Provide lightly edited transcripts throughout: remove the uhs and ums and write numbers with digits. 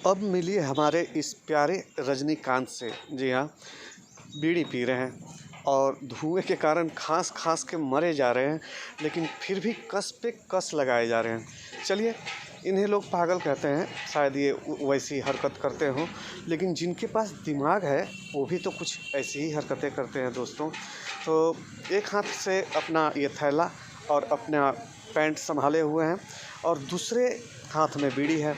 अब मिलिए हमारे इस प्यारे रजनीकांत से। जी हाँ, बीड़ी पी रहे हैं और धुएं के कारण खाँस के मरे जा रहे हैं, लेकिन फिर भी कस पे कस लगाए जा रहे हैं। चलिए, इन्हें लोग पागल कहते हैं, शायद ये वैसी हरकत करते हों, लेकिन जिनके पास दिमाग है वो भी तो कुछ ऐसी ही हरकतें करते हैं दोस्तों। तो एक हाथ से अपना ये थैला और अपना पैंट संभाले हुए हैं और दूसरे हाथ में बीड़ी है,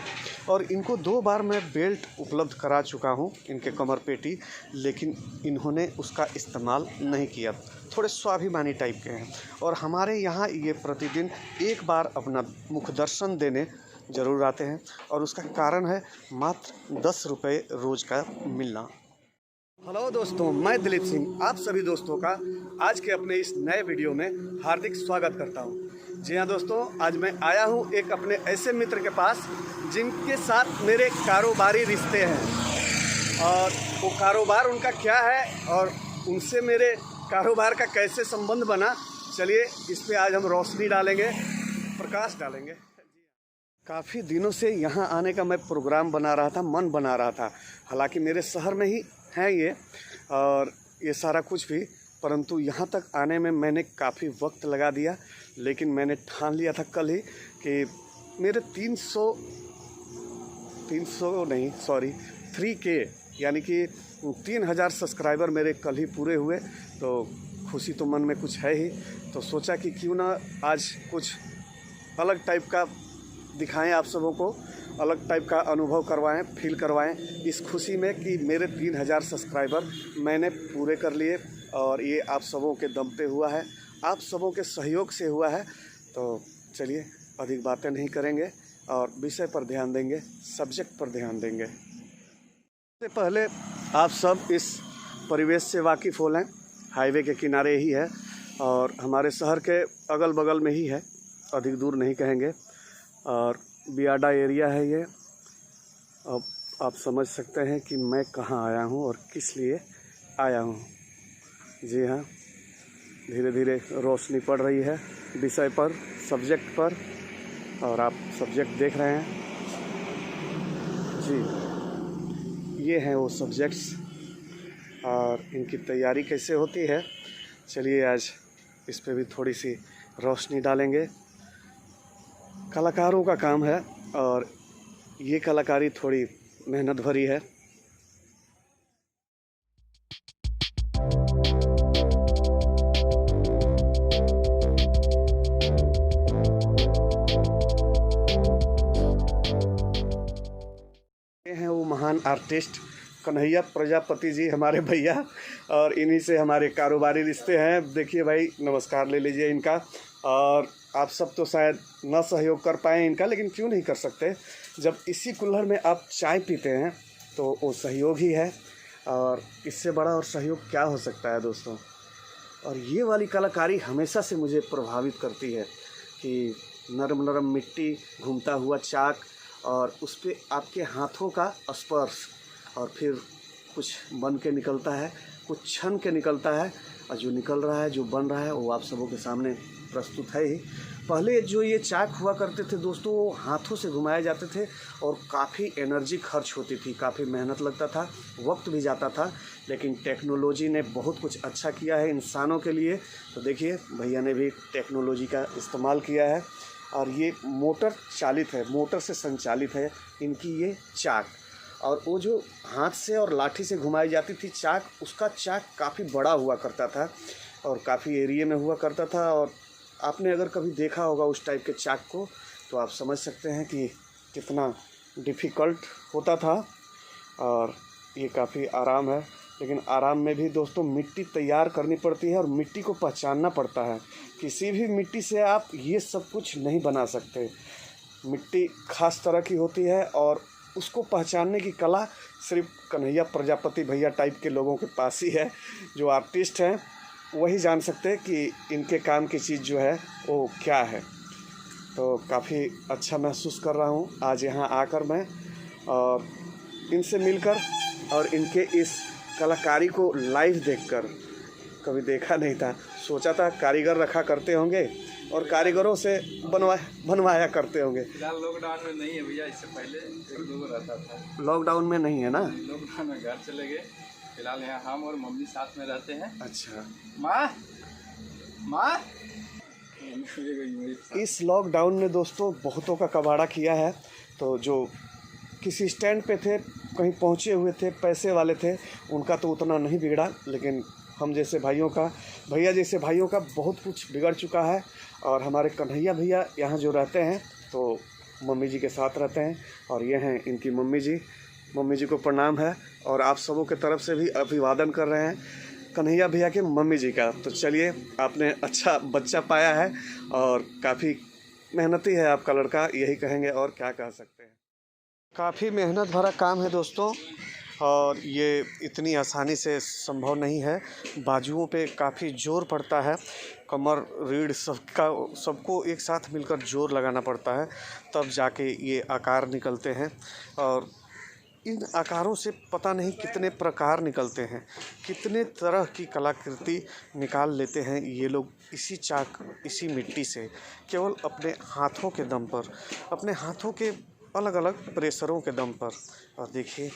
और इनको 2 बार मैं बेल्ट उपलब्ध करा चुका हूँ, इनके कमर पेटी, लेकिन इन्होंने उसका इस्तेमाल नहीं किया। थोड़े स्वाभिमानी टाइप के हैं और हमारे यहाँ ये प्रतिदिन 1 बार अपना मुख दर्शन देने ज़रूर आते हैं, और उसका कारण है मात्र 10 रुपये रोज़ का मिलना। हेलो दोस्तों, मैं दिलीप सिंह आप सभी दोस्तों का आज के अपने इस नए वीडियो में हार्दिक स्वागत करता हूं। जी हाँ दोस्तों, आज मैं आया हूं एक अपने ऐसे मित्र के पास जिनके साथ मेरे कारोबारी रिश्ते हैं, और वो कारोबार उनका क्या है और उनसे मेरे कारोबार का कैसे संबंध बना, चलिए इस पे आज हम रोशनी डालेंगे, प्रकाश डालेंगे। काफ़ी दिनों से यहाँ आने का मैं प्रोग्राम बना रहा था, मन बना रहा था। हालांकि मेरे शहर में ही है ये और ये सारा कुछ भी, परंतु यहाँ तक आने में मैंने काफ़ी वक्त लगा दिया। लेकिन मैंने ठान लिया था कल ही कि मेरे 3K यानी कि 3000 सब्सक्राइबर मेरे कल ही पूरे हुए। तो खुशी तो मन में कुछ है ही, तो सोचा कि क्यों ना आज कुछ अलग टाइप का दिखाएं, आप सबों को अलग टाइप का अनुभव करवाएं, फील करवाएं, इस खुशी में कि मेरे 3000 सब्सक्राइबर मैंने पूरे कर लिए, और ये आप सबों के दम पे हुआ है, आप सबों के सहयोग से हुआ है। तो चलिए अधिक बातें नहीं करेंगे और विषय पर ध्यान देंगे, सब्जेक्ट पर ध्यान देंगे। सबसे पहले आप सब इस परिवेश से वाकिफ़ हो लें। हाईवे के किनारे ही है और हमारे शहर के अगल बगल में ही है, अधिक दूर नहीं कहेंगे, और बियाडा एरिया है ये। अब आप समझ सकते हैं कि मैं कहाँ आया हूँ और किस लिए आया हूँ। जी हाँ, धीरे धीरे रोशनी पड़ रही है विषय पर, सब्जेक्ट पर, और आप सब्जेक्ट देख रहे हैं। जी, ये हैं वो सब्जेक्ट्स और इनकी तैयारी कैसे होती है, चलिए आज इस पे भी थोड़ी सी रोशनी डालेंगे। कलाकारों का काम है और ये कलाकारी थोड़ी मेहनत भरी है। ये हैं वो महान आर्टिस्ट कन्हैया प्रजापति जी, हमारे भैया, और इन्हीं से हमारे कारोबारी रिश्ते हैं। देखिए भाई, नमस्कार ले लीजिए इनका। और आप सब तो शायद न सहयोग कर पाएँ इनका, लेकिन क्यों नहीं कर सकते। जब इसी कुल्हड़ में आप चाय पीते हैं तो वो सहयोग ही है, और इससे बड़ा और सहयोग क्या हो सकता है दोस्तों। और ये वाली कलाकारी हमेशा से मुझे प्रभावित करती है कि नरम नरम मिट्टी, घूमता हुआ चाक, और उस पर आपके हाथों का स्पर्श, और फिर कुछ बन के निकलता है, कुछ छन के निकलता है, और जो निकल रहा है, जो बन रहा है, वो आप सबों के सामने प्रस्तुत है ही। पहले जो ये चाक हुआ करते थे दोस्तों, वो हाथों से घुमाए जाते थे और काफ़ी एनर्जी खर्च होती थी, काफ़ी मेहनत लगता था, वक्त भी जाता था। लेकिन टेक्नोलॉजी ने बहुत कुछ अच्छा किया है इंसानों के लिए। तो देखिए, भैया ने भी टेक्नोलॉजी का इस्तेमाल किया है, और ये मोटर चालित है, मोटर से संचालित है इनकी ये चाक। और वो जो हाथ से और लाठी से घुमाई जाती थी चाक, उसका चाक काफ़ी बड़ा हुआ करता था और काफ़ी एरिया में हुआ करता था। और आपने अगर कभी देखा होगा उस टाइप के चाक को, तो आप समझ सकते हैं कि कितना डिफ़िकल्ट होता था। और ये काफ़ी आराम है, लेकिन आराम में भी दोस्तों मिट्टी तैयार करनी पड़ती है और मिट्टी को पहचानना पड़ता है। किसी भी मिट्टी से आप ये सब कुछ नहीं बना सकते। मिट्टी खास तरह की होती है और उसको पहचानने की कला सिर्फ कन्हैया प्रजापति भैया टाइप के लोगों के पास ही है। जो आर्टिस्ट हैं वही जान सकते हैं कि इनके काम की चीज़ जो है वो क्या है। तो काफ़ी अच्छा महसूस कर रहा हूँ आज यहाँ आकर मैं, और इनसे मिलकर और इनके इस कलाकारी को लाइव देखकर कभी देखा नहीं था। सोचा था कारीगर रखा करते होंगे और कारीगरों से बनवाया करते होंगे। फिलहाल लॉकडाउन में नहीं है भैया, इससे पहले 1-2 रहता था। लॉकडाउन में नहीं है ना? लॉकडाउन में घर चले गए। फिलहाल यहाँ हम और मम्मी साथ में रहते हैं। अच्छा। माँ इस लॉकडाउन में दोस्तों बहुतों का कबाड़ा किया है। तो जो किसी स्टैंड पे थे, कहीं पहुँचे हुए थे, पैसे वाले थे, उनका तो उतना नहीं बिगड़ा, लेकिन हम जैसे भाइयों का, भैया जैसे भाइयों का बहुत कुछ बिगड़ चुका है। और हमारे कन्हैया भैया यहाँ जो रहते हैं तो मम्मी जी के साथ रहते हैं, और ये हैं इनकी मम्मी जी। मम्मी जी को प्रणाम है और आप सबों के तरफ से भी अभिवादन कर रहे हैं कन्हैया भैया के मम्मी जी का। तो चलिए, आपने अच्छा बच्चा पाया है और काफ़ी मेहनती है आपका लड़का, यही कहेंगे और क्या कह सकते हैं। काफ़ी मेहनत भरा काम है दोस्तों, और ये इतनी आसानी से संभव नहीं है। बाजुओं पे काफ़ी जोर पड़ता है, कमर रीढ़ सबको एक साथ मिलकर जोर लगाना पड़ता है, तब जाके ये आकार निकलते हैं। और इन आकारों से पता नहीं कितने प्रकार निकलते हैं, कितने तरह की कलाकृति निकाल लेते हैं ये लोग इसी चाक, इसी मिट्टी से, केवल अपने हाथों के दम पर, अपने हाथों के अलग अलग प्रेशरों के दम पर। और देखिए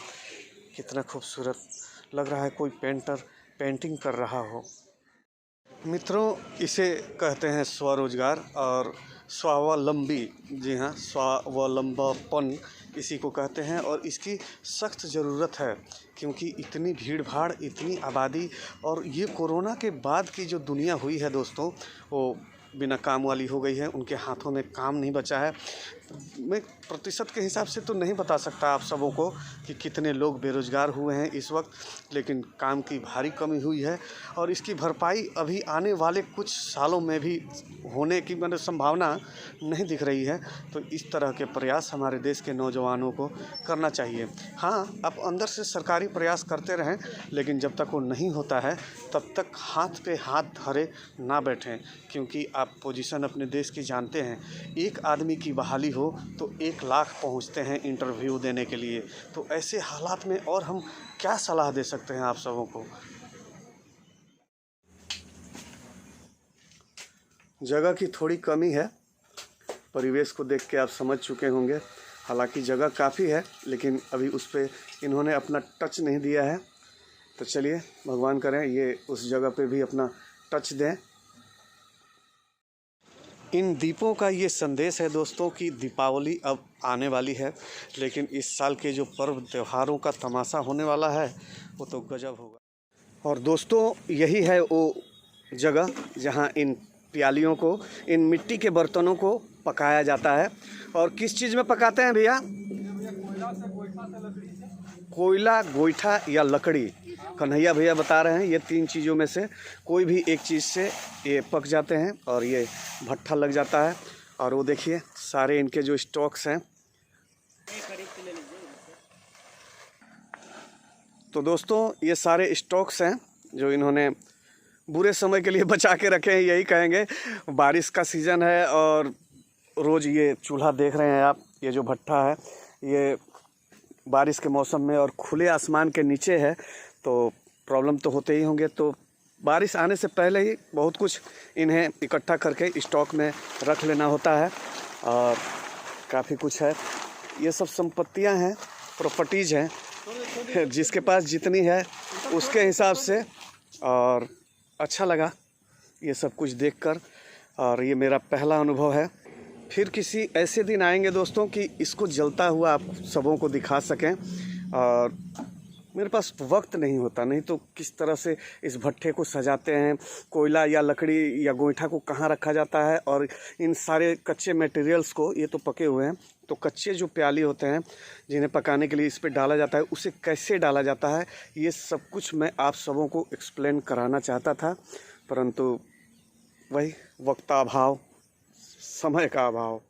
कितना खूबसूरत लग रहा है, कोई पेंटर पेंटिंग कर रहा हो। मित्रों, इसे कहते हैं स्वरोजगार और स्वावलंबी। जी हाँ, स्वावलंबन इसी को कहते हैं, और इसकी सख्त ज़रूरत है, क्योंकि इतनी भीड़ भाड़, इतनी आबादी, और ये कोरोना के बाद की जो दुनिया हुई है दोस्तों, वो बिना काम वाली हो गई है। उनके हाथों में काम नहीं बचा है। मैं प्रतिशत के हिसाब से तो नहीं बता सकता आप सबों को कि कितने लोग बेरोज़गार हुए हैं इस वक्त, लेकिन काम की भारी कमी हुई है, और इसकी भरपाई अभी आने वाले कुछ सालों में भी होने की मतलब संभावना नहीं दिख रही है। तो इस तरह के प्रयास हमारे देश के नौजवानों को करना चाहिए। हाँ, आप अंदर से सरकारी प्रयास करते रहें, लेकिन जब तक वो नहीं होता है तब तक हाथ पे हाथ धरे ना बैठें, क्योंकि आप पोजीशन अपने देश की जानते हैं। एक आदमी की बहाली हो तो 1 लाख पहुंचते हैं इंटरव्यू देने के लिए। तो ऐसे हालात में और हम क्या सलाह दे सकते हैं आप सबों को। जगह की थोड़ी कमी है, परिवेश को देख के आप समझ चुके होंगे। हालांकि जगह काफ़ी है, लेकिन अभी उस पर इन्होंने अपना टच नहीं दिया है। तो चलिए, भगवान करें ये उस जगह पे भी अपना टच दें। इन दीपों का ये संदेश है दोस्तों कि दीपावली अब आने वाली है, लेकिन इस साल के जो पर्व त्योहारों का तमाशा होने वाला है वो तो गजब होगा। और दोस्तों, यही है वो जगह जहां इन प्यालियों को, इन मिट्टी के बर्तनों को पकाया जाता है। और किस चीज़ में पकाते हैं भैया? कोयला, गोईठा या लकड़ी। कन्हैया भैया बता रहे हैं ये 3 चीज़ों में से कोई भी एक चीज़ से ये पक जाते हैं और ये भट्ठा लग जाता है। और वो देखिए सारे इनके जो स्टॉक्स हैं। तो दोस्तों, ये सारे स्टॉक्स हैं जो इन्होंने बुरे समय के लिए बचा के रखे हैं, यही कहेंगे। बारिश का सीज़न है और रोज़ ये चूल्हा देख रहे हैं आप, ये जो भट्ठा है ये बारिश के मौसम में और खुले आसमान के नीचे है, तो प्रॉब्लम तो होते ही होंगे। तो बारिश आने से पहले ही बहुत कुछ इन्हें इकट्ठा करके स्टॉक में रख लेना होता है, और काफ़ी कुछ है। ये सब संपत्तियां हैं, प्रॉपर्टीज़ हैं, जिसके पास जितनी है उसके हिसाब से। और अच्छा लगा ये सब कुछ देखकर, और ये मेरा पहला अनुभव है। फिर किसी ऐसे दिन आएंगे दोस्तों कि इसको जलता हुआ आप सबों को दिखा सकें, और मेरे पास वक्त नहीं होता, नहीं तो किस तरह से इस भट्ठे को सजाते हैं, कोयला या लकड़ी या गोईठा को कहाँ रखा जाता है, और इन सारे कच्चे मटेरियल्स को, ये तो पके हुए हैं, तो कच्चे जो प्याली होते हैं जिन्हें पकाने के लिए इस पर डाला जाता है, उसे कैसे डाला जाता है, ये सब कुछ मैं आप सबों को एक्सप्लेन कराना चाहता था, परंतु वही वक्त का अभाव, समय का अभाव।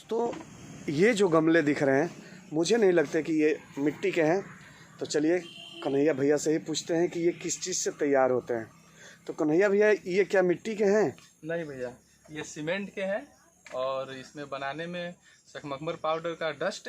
तो ये जो गमले दिख रहे हैं, मुझे नहीं लगते कि ये मिट्टी के हैं। तो चलिए कन्हैया भैया से ही पूछते हैं कि ये किस चीज़ से तैयार होते हैं। तो कन्हैया भैया, ये क्या मिट्टी के हैं? नहीं भैया, ये सीमेंट के हैं, और इसमें बनाने में सकमकमर पाउडर का डस्ट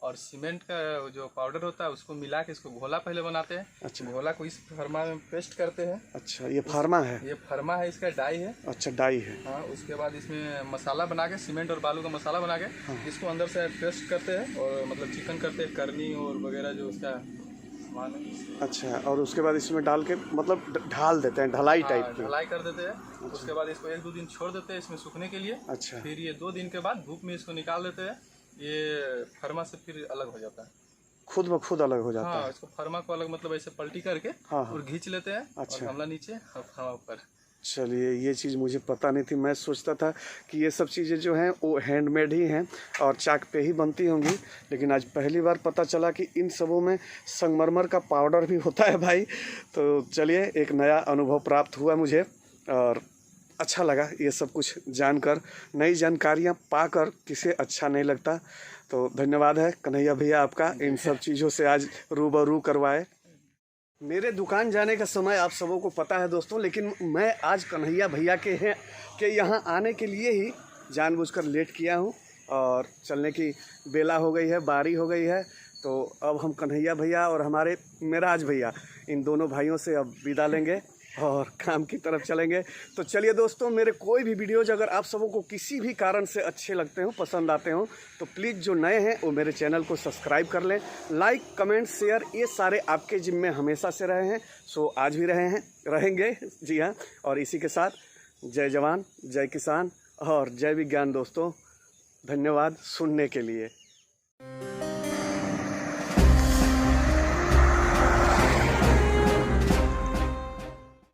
और सीमेंट का जो पाउडर होता है उसको मिला के इसको घोला पहले बनाते हैं। अच्छा। घोला को इस फरमा में पेस्ट करते हैं। अच्छा, ये फार्मा है? ये फरमा है, इसका डाई है। अच्छा, डाई है। हाँ, उसके बाद इसमें मसाला बना के, सीमेंट और बालू का मसाला बना के इसको अंदर से पेस्ट करते हैं और मतलब चिकन करते हैं, करनी और वगैरह जो उसका सामान है। अच्छा, और उसके बाद इसमें डाल के मतलब ढाल देते हैं, ढलाई टाइप की? ढलाई कर देते हैं। उसके बाद इसको 1-2 दिन छोड़ देते हैं इसमें सूखने के लिए। अच्छा। फिर ये 2 दिन के बाद धूप में इसको निकाल देते हैं। ये फरमा से फिर अलग हो जाता है, खुद ब खुद अलग हो जाता हाँ, है? इसको फरमा को अलग मतलब ऐसे पलटी करके हाँ। और खींच लेते हैं। अच्छा। और गमला नीचे और फरमा ऊपर। चलिए, ये चीज़ मुझे पता नहीं थी। मैं सोचता था कि ये सब चीज़ें जो हैं वो हैंडमेड ही हैं और चाक पे ही बनती होंगी, लेकिन आज पहली बार पता चला कि इन सबों में संगमरमर का पाउडर भी होता है भाई। तो चलिए, एक नया अनुभव प्राप्त हुआ मुझे और अच्छा लगा ये सब कुछ जानकर। नई जानकारियाँ पाकर किसे अच्छा नहीं लगता। तो धन्यवाद है कन्हैया भैया आपका, इन सब चीज़ों से आज रूबरू करवाए। मेरे दुकान जाने का समय आप सबों को पता है दोस्तों, लेकिन मैं आज कन्हैया भैया के यहाँ आने के लिए ही जानबूझकर लेट किया हूँ और चलने की बेला हो गई है, बारी हो गई है। तो अब हम कन्हैया भैया और हमारे मेराज भैया, इन दोनों भाइयों से अब विदा लेंगे और काम की तरफ चलेंगे। तो चलिए दोस्तों, मेरे कोई भी वीडियोज अगर आप सबों को किसी भी कारण से अच्छे लगते हो, पसंद आते हो, तो प्लीज़ जो नए हैं वो मेरे चैनल को सब्सक्राइब कर लें। लाइक, कमेंट, शेयर ये सारे आपके जिम्मे हमेशा से रहे हैं, सो आज भी रहे हैं, रहेंगे। जी हाँ, और इसी के साथ जय जवान, जय किसान और जय विज्ञान दोस्तों। धन्यवाद सुनने के लिए।